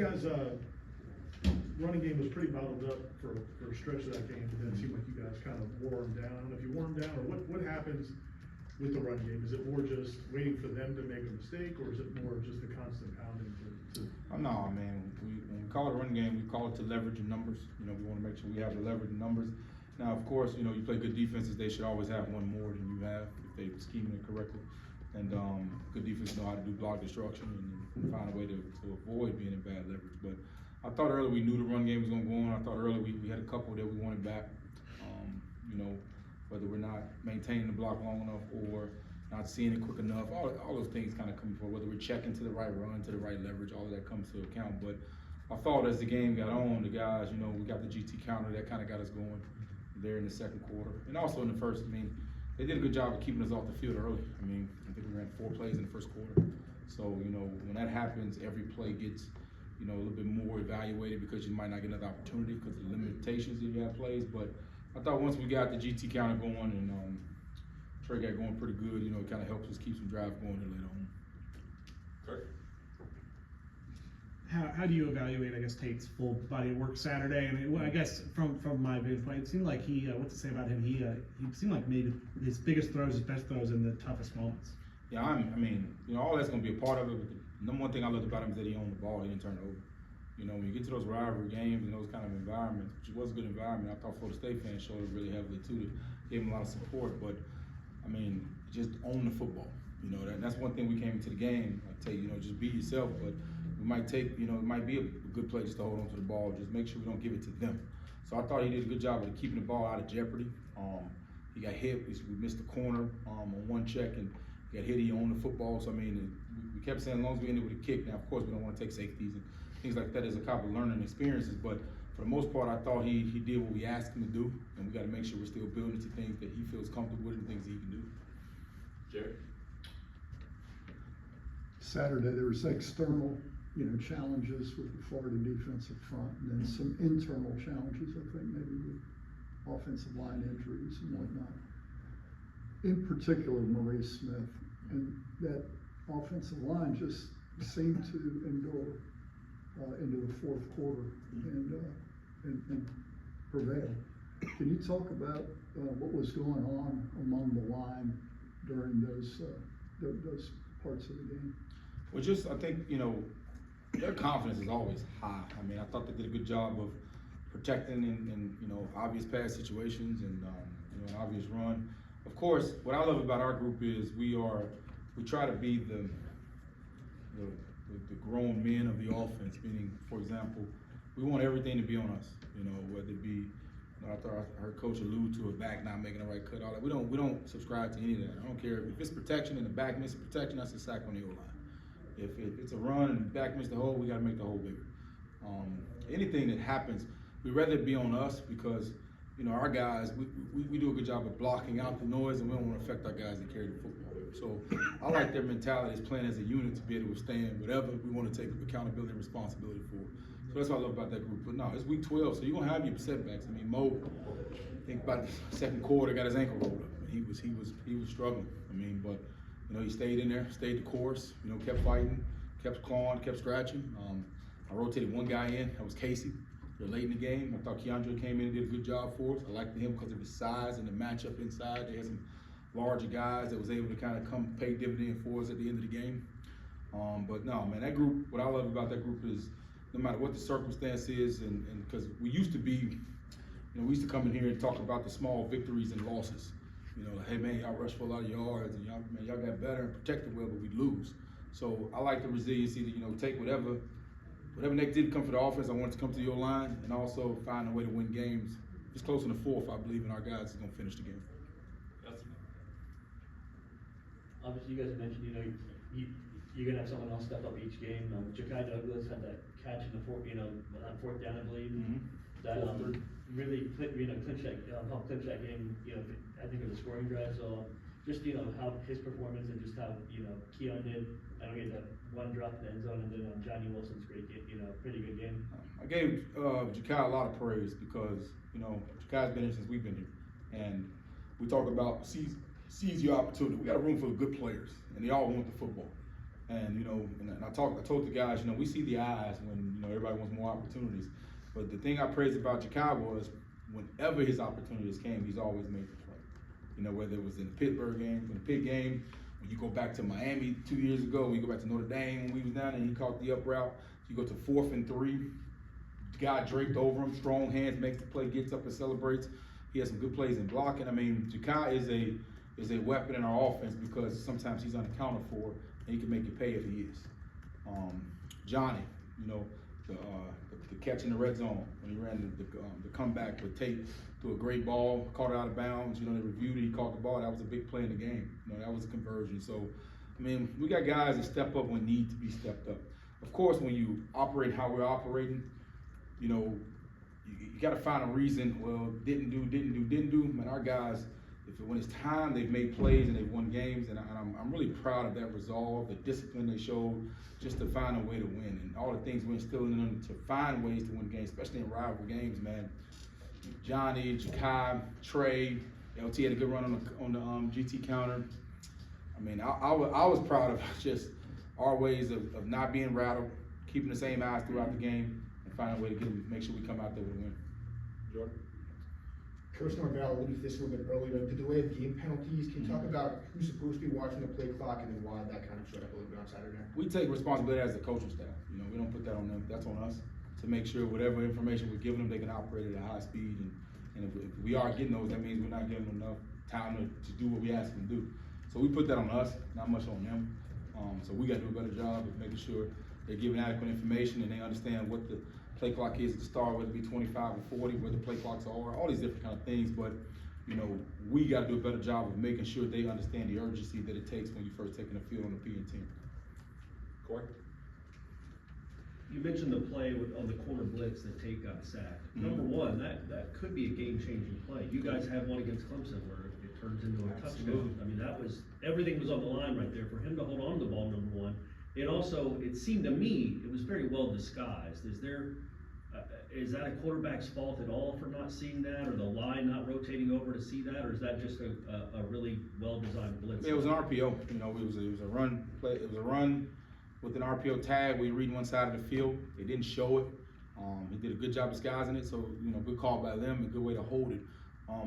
guys, running game was pretty bottled up for a stretch of that game, but then it seemed like you guys kind of wore them down. I don't know if you wore them down, or what happens with the run game? Is it more just waiting for them to make a mistake, or is it more just the constant pounding to No, man, when we call it a run game, we call it to leverage in numbers. You know, we want to make sure we have the leverage in numbers. Now, of course, you know, you play good defenses, they should always have one more than you have if they scheme it correctly. And good defense know how to do block destruction and find a way to avoid being in bad leverage. But I thought earlier we knew the run game was going to go on. I thought earlier we had a couple that we wanted back. You know, whether we're not maintaining the block long enough or not seeing it quick enough, all those things kind of come before, whether we're checking to the right run, to the right leverage, all of that comes to account. But I thought as the game got on, the guys, you know, we got the GT counter, that kind of got us going there in the second quarter. And also in the first, I mean, they did a good job of keeping us off the field early. I mean, I think we ran 4 plays in the first quarter. So, you know, when that happens, every play gets, you know, a little bit more evaluated because you might not get another opportunity because of the limitations that you have plays. But I thought once we got the GT counter going and Trey got going pretty good, you know, it kind of helps us keep some drives going there later on. Correct. How do you evaluate, I guess, Tate's full body of work Saturday? I mean, well, I guess from my viewpoint, it seemed like he, what to say about him, he seemed like made his biggest throws, his best throws in the toughest moments. Yeah, I mean, you know, all that's going to be a part of it, but the number one thing I loved about him is that he owned the ball, he didn't turn it over. You know, when you get to those rivalry games and those kind of environments, which was a good environment, I thought Florida State fans showed it really heavily too, gave him a lot of support, but I mean, just own the football. You know, that's one thing we came into the game, I tell you, you know, just be yourself, but we might take, you know, it might be a good play just to hold on to the ball, just make sure we don't give it to them. So I thought he did a good job of keeping the ball out of jeopardy. He got hit, we missed the corner on one check, and he got hit, he owned the football. So I mean, we kept saying as long as we ended with a kick, now of course we don't want to take safeties and things like that as a couple of learning experiences, but for the most part I thought he did what we asked him to do, and we got to make sure we're still building to things that he feels comfortable with and things that he can do. Jerry? Saturday there was external, you know, challenges with the Florida defensive front, and then some internal challenges, I think maybe with offensive line injuries and whatnot. In particular, Maurice Smith, and that offensive line just seemed to endure into the fourth quarter and prevail. Can you talk about what was going on among the line during those parts of the game? Well, just I think, you know, their confidence is always high. I mean, I thought they did a good job of protecting in you know, obvious pass situations and you know, an obvious run. Of course, what I love about our group is we try to be the grown men of the offense. Meaning, for example, we want everything to be on us. You know, whether it be, you know, I heard Coach allude to a back not making the right cut. All that. We don't subscribe to any of that. I don't care if it's protection and the back misses protection. That's a sack on the O-line. If it's a run and the back misses the hole, we got to make the hole bigger. Anything that happens, we'd rather it be on us because, you know, our guys, we do a good job of blocking out the noise, and we don't want to affect our guys that carry the football. So I like their mentality as playing as a unit to be able to withstand whatever we want to take accountability and responsibility for. So that's what I love about that group. But no, it's week 12, so you're gonna have your setbacks. I mean, Mo, think about the second quarter, got his ankle rolled up. He was struggling. I mean, but you know, he stayed in there, stayed the course. You know, kept fighting, kept clawing, kept scratching. I rotated one guy in. That was Casey. Late in the game, I thought Keandre came in and did a good job for us. I liked him because of his size and the matchup inside. They had some larger guys that was able to kind of come pay dividend for us at the end of the game. But no, man, that group, what I love about that group is no matter what the circumstance is, and because we used to be, you know, we used to come in here and talk about the small victories and losses. You know, like, hey man, y'all rushed for a lot of yards, and y'all got better and protected well, but we lose. So I like the resiliency to, you know, take whatever negative come for the offense, I want it to come to your line, and also find a way to win games. It's close in the fourth, I believe in our guys is going to finish the game. Obviously, you guys mentioned, you know, you're going to have someone else step up each game. Ja'Kai Douglas had that catch in the fourth down, I believe. Mm-hmm. That really, you know, helped clinch that game. You know, I think it was a scoring drive. So just, you know, how his performance and just how, you know, Keon did. I don't get that one drop in the end zone, and then Johnny Wilson's great game, you know, pretty good game. I gave Ja'Kai a lot of praise because, you know, Ja'Kai's been here since we've been here. And we talk about seize your opportunity. We got a room full of good players, and they all want the football. And, you know, and I told the guys, you know, we see the eyes when, you know, everybody wants more opportunities. But the thing I praised about Ja'Kai was whenever his opportunities came, he's always made the play. You know, whether it was in the Pittsburgh game, in the Pitt game, when you go back to Miami 2 years ago, when you go back to Notre Dame when we was down there and he caught the up route, you go to 4th and 3, the guy draped over him, strong hands, makes the play, gets up and celebrates. He has some good plays in blocking. I mean, Ja'Kai is a weapon in our offense because sometimes he's unaccounted for and he can make you pay if he is. Johnny, you know, the catch in the red zone when he ran the comeback with Tate, threw a great ball, caught it out of bounds. You know, they reviewed it, he caught the ball. That was a big play in the game. You know, that was a conversion. So, I mean, we got guys that step up when need to be stepped up. Of course, when you operate how we're operating, you know, you got to find a reason. Well, didn't do. Man, our guys, when it's time, they've made plays and they've won games, and I'm really proud of that resolve, the discipline they showed, just to find a way to win, and all the things we're instilling in them to find ways to win games, especially in rival games, man. Johnny, Ja'Kai, Trey, LT had a good run on the GT counter. I mean, I was proud of just our ways of not being rattled, keeping the same eyes throughout the game, and finding a way to make sure we come out there with a win. Jordan? Coach Norvell alluded to this a little bit earlier, the delay of game penalties. Can you talk about who's supposed to be watching the play clock and then why that kind of showed up a little bit on Saturday? We take responsibility as the coaching staff. You know, we don't put that on them. That's on us to make sure whatever information we're giving them, they can operate at a high speed. And if we are getting those, that means we're not giving them enough time to do what we ask them to do. So we put that on us, not much on them. So we got to do a better job of making sure they're giving adequate information and they understand what the play clock is at the start, whether it be 25 or 40, where the play clocks are, all these different kind of things. But, you know, we got to do a better job of making sure they understand the urgency that it takes when you first taking the field on the P&T. Corey? You mentioned the play on the corner blitz that Tate got sacked. Number one, that could be a game-changing play. You guys have one against Clemson where it turns into a touchdown. I mean, everything was on the line right there for him to hold on to the ball, number one. It seemed to me, it was very well disguised. Is that a quarterback's fault at all for not seeing that, or the line not rotating over to see that, or is that just a really well-designed blitz? It was an RPO. You know, it was a run play. It was a run with an RPO tag. We read one side of the field. They didn't show it. He did a good job disguising it. So, you know, good call by them, a good way to hold it.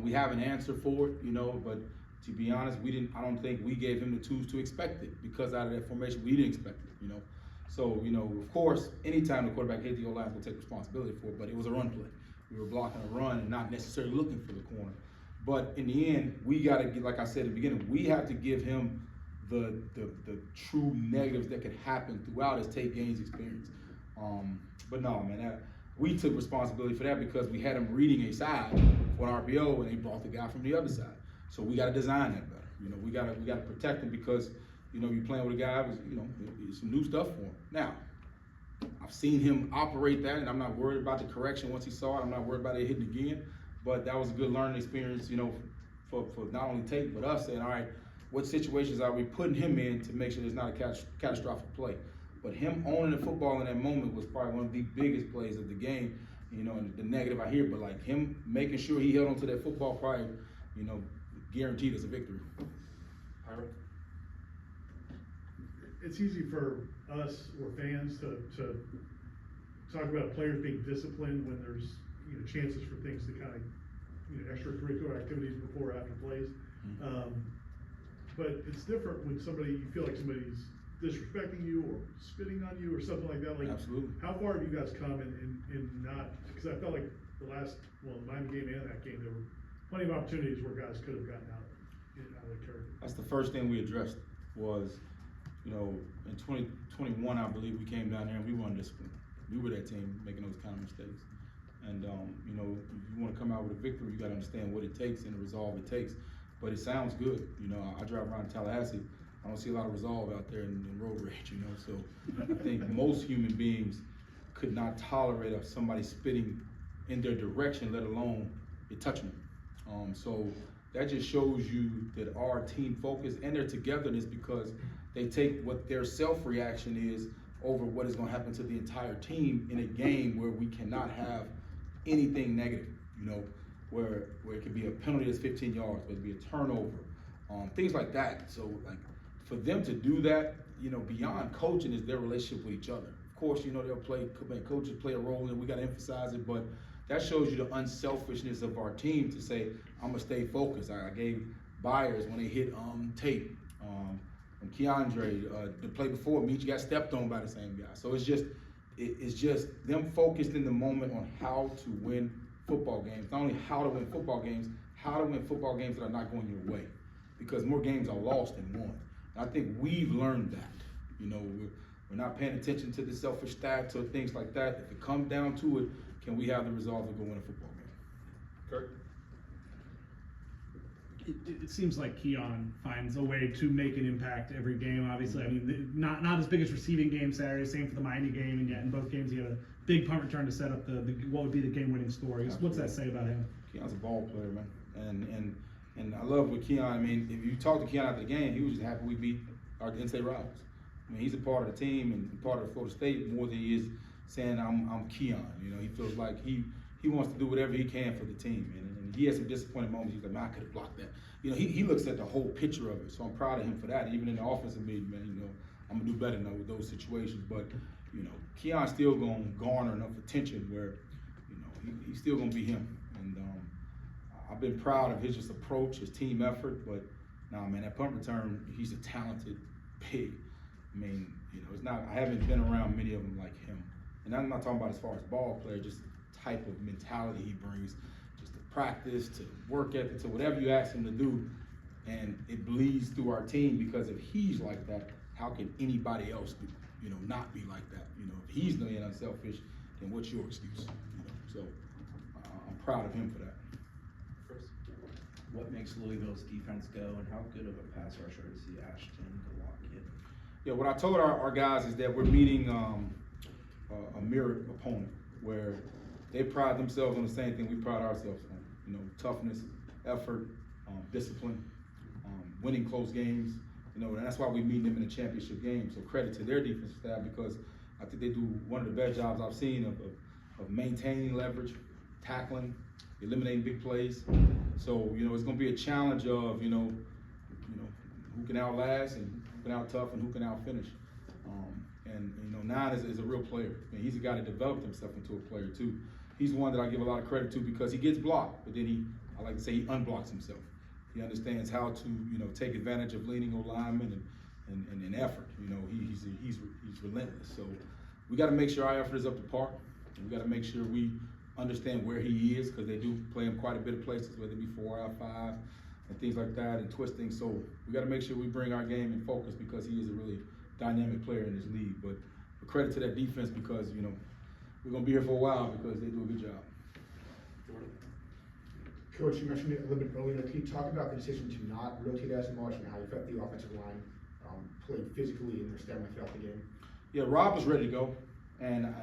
We have an answer for it, you know, but to be honest, I don't think we gave him the tools to expect it, because out of that formation, we didn't expect it, you know. So, you know, of course, anytime the quarterback hit the O-line, we'll take responsibility for it, but it was a run play. We were blocking a run and not necessarily looking for the corner. But in the end, we got to get, like I said at the beginning, we have to give him the true negatives that could happen throughout his Tate Gaines experience. But no, man, we took responsibility for that because we had him reading a side for an RPO and they brought the guy from the other side. So we got to design that better. You know, we got to protect him because, you know, you're playing with a guy, it's some new stuff for him. Now, I've seen him operate that, and I'm not worried about the correction once he saw it. I'm not worried about it hitting again. But that was a good learning experience, you know, for not only Tate, but us saying, all right, what situations are we putting him in to make sure there's not a catastrophic play? But him owning the football in that moment was probably one of the biggest plays of the game, you know, and the negative I hear, but like him making sure he held onto that football probably, you know, guaranteed us a victory. Ira? It's easy for us or fans to talk about players being disciplined when there's, you know, chances for things to kind of, you know, extracurricular activities before or after plays. But it's different when you feel like somebody's disrespecting you or spitting on you or something like that. Like, absolutely. How far have you guys come in not, because I felt like the Miami game and that game, there were plenty of opportunities where guys could have gotten out of the character. That's the first thing we addressed was, you know, in 2021, I believe we came down there and we were undisciplined. We were that team making those kind of mistakes. And, you know, if you want to come out with a victory, you got to understand what it takes and the resolve it takes. But it sounds good. You know, I drive around Tallahassee. I don't see a lot of resolve out there in road rage, you know. So I think most human beings could not tolerate somebody spitting in their direction, let alone it touching them. So that just shows you that our team focus and their togetherness, because they take what their self-reaction is over what is going to happen to the entire team in a game where we cannot have anything negative, you know, where it could be a penalty that's 15 yards, whether it be a turnover, things like that. So, like, for them to do that, you know, beyond coaching is their relationship with each other. Of course, you know, coaches play a role and we got to emphasize it, but that shows you the unselfishness of our team to say, I'm going to stay focused. I gave Byers when they hit Tate, Keandre, the play before me, you got stepped on by the same guy. So it's just them focused in the moment on how to win football games. Not only how to win football games, how to win football games that are not going your way. Because more games are lost than won. And I think we've learned that. You know, we're not paying attention to the selfish stats or things like that. If it comes down to it, can we have the resolve to go win a football game? Kurt? It seems like Keon finds a way to make an impact every game. Obviously, I mean, not his biggest receiving game Saturday. Same for the Miami game, and yet in both games he had a big punt return to set up the what would be the game-winning score. What's that say about him? Keon's a ball player, man, and I love with Keon. I mean, if you talk to Keon after the game, he was just happy we beat our in-state rivals. I mean, he's a part of the team and part of Florida State more than he is saying I'm Keon. You know, he feels like he wants to do whatever he can for the team, and he has some disappointing moments. He's like, man, I could have blocked that. You know, he looks at the whole picture of it, so I'm proud of him for that. Even in the offensive meeting, man, you know, I'm gonna do better now with those situations. But you know, Keon's still gonna garner enough attention where, you know, he's still gonna be him. And I've been proud of his just approach, his team effort. But nah, man, that punt return, he's a talented pig. I mean, you know, it's not. I haven't been around many of them like him. And I'm not talking about as far as ball player, just type of mentality he brings, just to practice, to work ethic, to whatever you ask him to do, and it bleeds through our team because if he's like that, how can anybody else do? You know, not be like that. You know, if he's being unselfish, then what's your excuse? You know, so I'm proud of him for that. Chris? What makes Louisville's defense go, and how good of a pass rusher is he, Ashton Galaki? Yeah, what I told our guys is that we're meeting a mirrored opponent where they pride themselves on the same thing we pride ourselves on. You know, toughness, effort, discipline, winning close games. You know, and that's why we meet them in a championship game. So credit to their defensive staff because I think they do one of the best jobs I've seen of maintaining leverage, tackling, eliminating big plays. So, you know, it's going to be a challenge of, you know, who can outlast and who can out-tough and who can out-finish. And you know, Nine is a real player. And he's a guy that developed himself into a player too. He's one that I give a lot of credit to because he gets blocked, but then I like to say he unblocks himself. He understands how to, you know, take advantage of leaning on linemen and effort. You know, he's relentless. So we got to make sure our effort is up to par. And we got to make sure we understand where he is because they do play him quite a bit of places, whether it be 4 out of 5 and things like that and twisting. So we got to make sure we bring our game in focus because he is a really dynamic player in this league. But credit to that defense because, you know, we're going to be here for a while because they do a good job. Jordan? Coach, you mentioned it a little bit earlier. Can you talk about the decision to not rotate as much and how you felt the offensive line played physically in their stamina throughout the game? Yeah, Rob was ready to go, and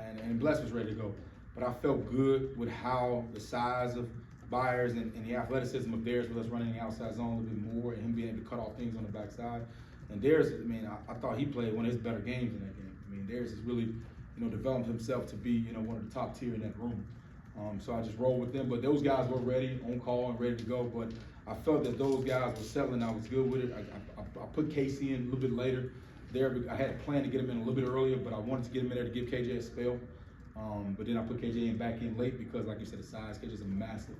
Bless was ready to go. But I felt good with how the size of Byers and the athleticism of theirs with us running the outside zone a little bit more and him being able to cut off things on the backside. And theirs, I mean, I thought he played one of his better games in that game. I mean, theirs has really, you know, developed himself to be, you know, one of the top tier in that room. So I just rolled with them. But those guys were ready, on call and ready to go. But I felt that those guys were settling. I was good with it. I put Casey in a little bit later there. I had a plan to get him in a little bit earlier, but I wanted to get him in there to give KJ a spell. But then I put KJ back in late because, like you said, the size. KJ's a massive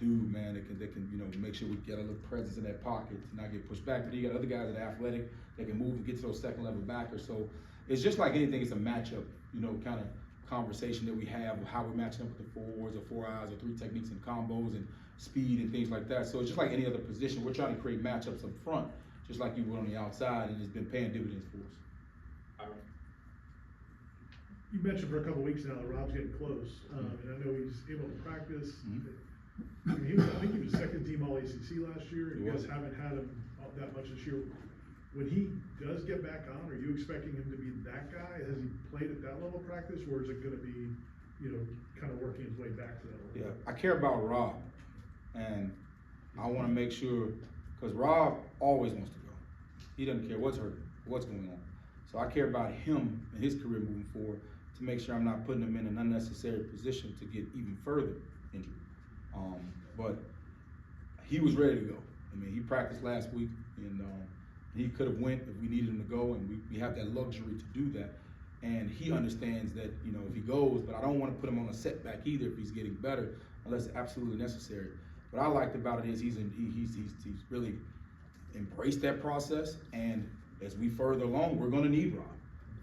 dude, man, that can you know, make sure we get a little presence in that pocket to not get pushed back. But you got other guys that are athletic, that can move and get to those second level backers. So it's just like anything, it's a matchup, you know, kind of conversation that we have of how we're matching up with the 4s or 4 eyes or 3 techniques and combos and speed and things like that. So it's just like any other position. We're trying to create matchups up front, just like you would on the outside, and it's been paying dividends for us. Aaron? You mentioned for a couple of weeks now that Rob's getting close, and I know he's able to practice. I mean, I think he was second team All ACC last year. You guys haven't had him that much this year. When he does get back on, are you expecting him to be that guy? Has he played at that level of practice, or is it going to be, you know, kind of working his way back to that level? Yeah, I care about Rob, and I want to make sure, because Rob always wants to go. He doesn't care what's hurting, what's going on. So I care about him and his career moving forward to make sure I'm not putting him in an unnecessary position to get even further injured. But he was ready to go. I mean, he practiced last week, and He could have went if we needed him to go, and we have that luxury to do that. And he understands that, you know, if he goes, but I don't want to put him on a setback either if he's getting better, unless it's absolutely necessary. What I liked about it is he's really embraced that process, and as we further along, we're going to need Rob,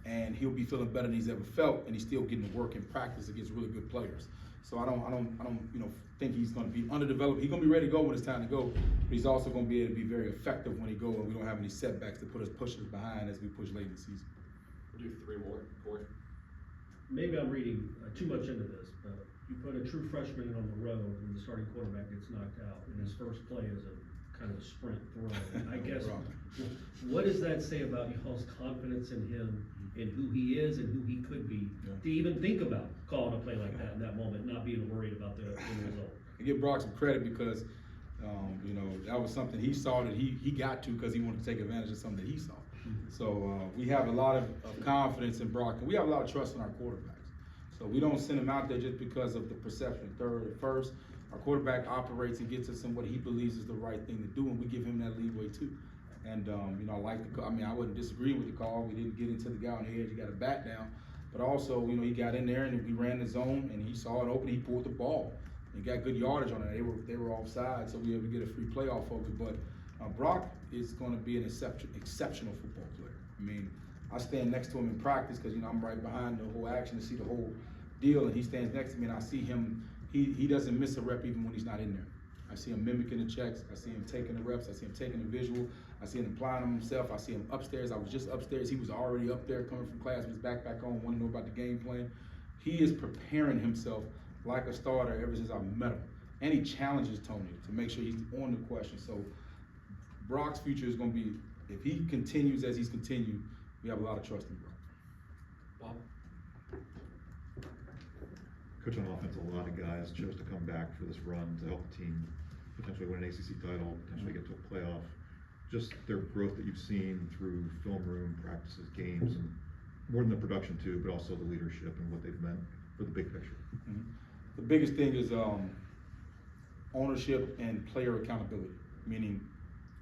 and he'll be feeling better than he's ever felt, and he's still getting to work in practice against really good players. So I don't you know, think he's going to be underdeveloped. He's going to be ready to go when it's time to go, but he's also going to be able to be very effective when he goes, and we don't have any setbacks to push us behind as we push late in the season. We'll do 3 more, Corey. Maybe I'm reading too much into this, but you put a true freshman on the road when the starting quarterback gets knocked out, and his first play is a kind of a sprint throw. I guess, what does that say about y'all's confidence in him, in who he is and who he could be, to even think about calling a play like that in that moment, not being worried about the result? I give Brock some credit because, you know, that was something he saw that he got to because he wanted to take advantage of something that he saw. So we have a lot of confidence in Brock, and we have a lot of trust in our quarterbacks. So we don't send him out there just because of the perception, third or first. Our quarterback operates and gets us in what he believes is the right thing to do, and we give him that leeway too. And you know, I like the call. I mean, I wouldn't disagree with the call. We didn't get into the guy on the edge. He got a bat down, but also, you know, he got in there and we ran the zone, and he saw it open. He pulled the ball and got good yardage on it. They were offside, so we were able to get a free play off of it. But Brock is going to be an exceptional football player. I mean, I stand next to him in practice because, you know, I'm right behind the whole action to see the whole deal, and he stands next to me, and I see him. He doesn't miss a rep even when he's not in there. I see him mimicking the checks. I see him taking the reps. I see him taking the visual. I see him applying them himself. I see him upstairs. I was just upstairs. He was already up there coming from class with his back on, wanting to know about the game plan. He is preparing himself like a starter ever since I met him. And he challenges Tony to make sure he's on the question. So Brock's future is going to be, if he continues as he's continued, we have a lot of trust in Brock. Bob? Coach, on offense, a lot of guys chose to come back for this run to help the team potentially win an ACC title, potentially get to a playoff. Just their growth that you've seen through film room, practices, games, and more than the production too, but also the leadership and what they've meant for the big picture. Mm-hmm. The biggest thing is ownership and player accountability, meaning,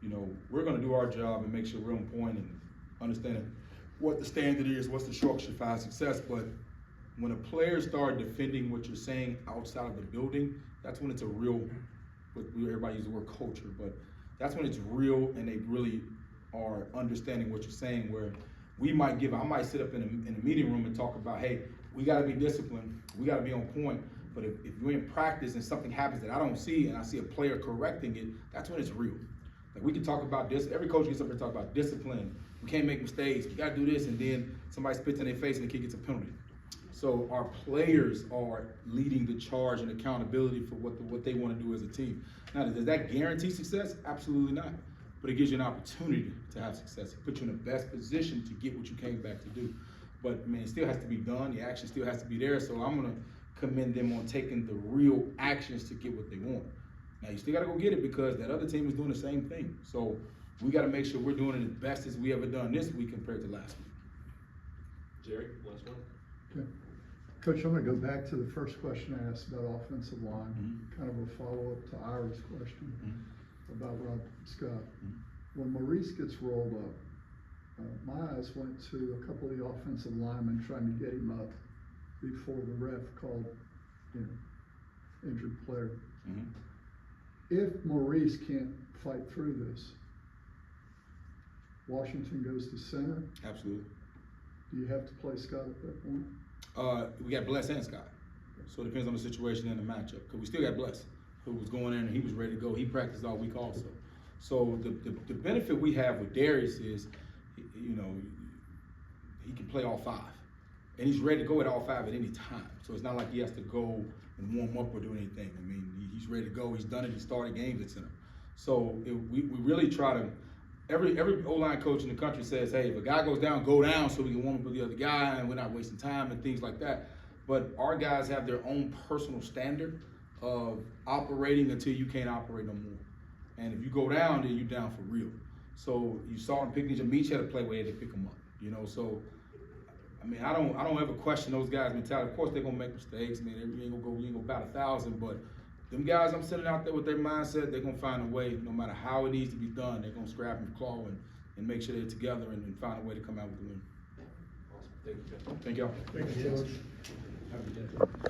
you know, we're going to do our job and make sure we're on point and understanding what the standard is, what's the structure for our success, but when a player starts defending what you're saying outside of the building, that's when it's a real, everybody uses the word culture, but that's when it's real and they really are understanding what you're saying, where I might sit up in a meeting room and talk about, hey, we got to be disciplined, we got to be on point, but if you're in practice and something happens that I don't see and I see a player correcting it, that's when it's real. Like, we can talk about this, every coach gets up and talk about discipline, we can't make mistakes, we got to do this, and then somebody spits in their face and the kid gets a penalty. So our players are leading the charge and accountability for what they want to do as a team. Now, does that guarantee success? Absolutely not. But it gives you an opportunity to have success. It puts you in the best position to get what you came back to do. But, I mean, it still has to be done. The action still has to be there. So I'm going to commend them on taking the real actions to get what they want. Now, you still got to go get it because that other team is doing the same thing. So we got to make sure we're doing it as best as we ever done this week compared to last week. Jerry, last one. Okay. Coach, I'm going to go back to the first question I asked about offensive line, kind of a follow-up to Ira's question about Rob Scott. When Maurice gets rolled up, my eyes went to a couple of the offensive linemen trying to get him up before the ref called, injured player. If Maurice can't fight through this, Washington goes to center. Absolutely. Do you have to play Scott at that point? We got Bless and Scott. So it depends on the situation and the matchup. Because we still got Bless, who was going in and he was ready to go. He practiced all week also. So the benefit we have with Darius is, he can play all 5. And he's ready to go at all 5 at any time. So it's not like he has to go and warm up or do anything. I mean, he's ready to go. He's done it. He started games at center. So we really try to, every O-line coach in the country says, hey, if a guy goes down, go down so we can warm up with the other guy and we're not wasting time and things like that. But our guys have their own personal standard of operating until you can't operate no more. And if you go down, then you're down for real. So you saw him picking up, Meach had to play where they pick him up, So, I mean, I don't ever question those guys' mentality. Of course, they're gonna make mistakes. I mean, you ain't gonna bat 1,000, but them guys I'm sitting out there with their mindset, they're gonna find a way, no matter how it needs to be done, they're gonna scrap and claw and and make sure they're together and find a way to come out with the win. Awesome, thank you, Jeff. Thank y'all. Thanks, George. Have a good day.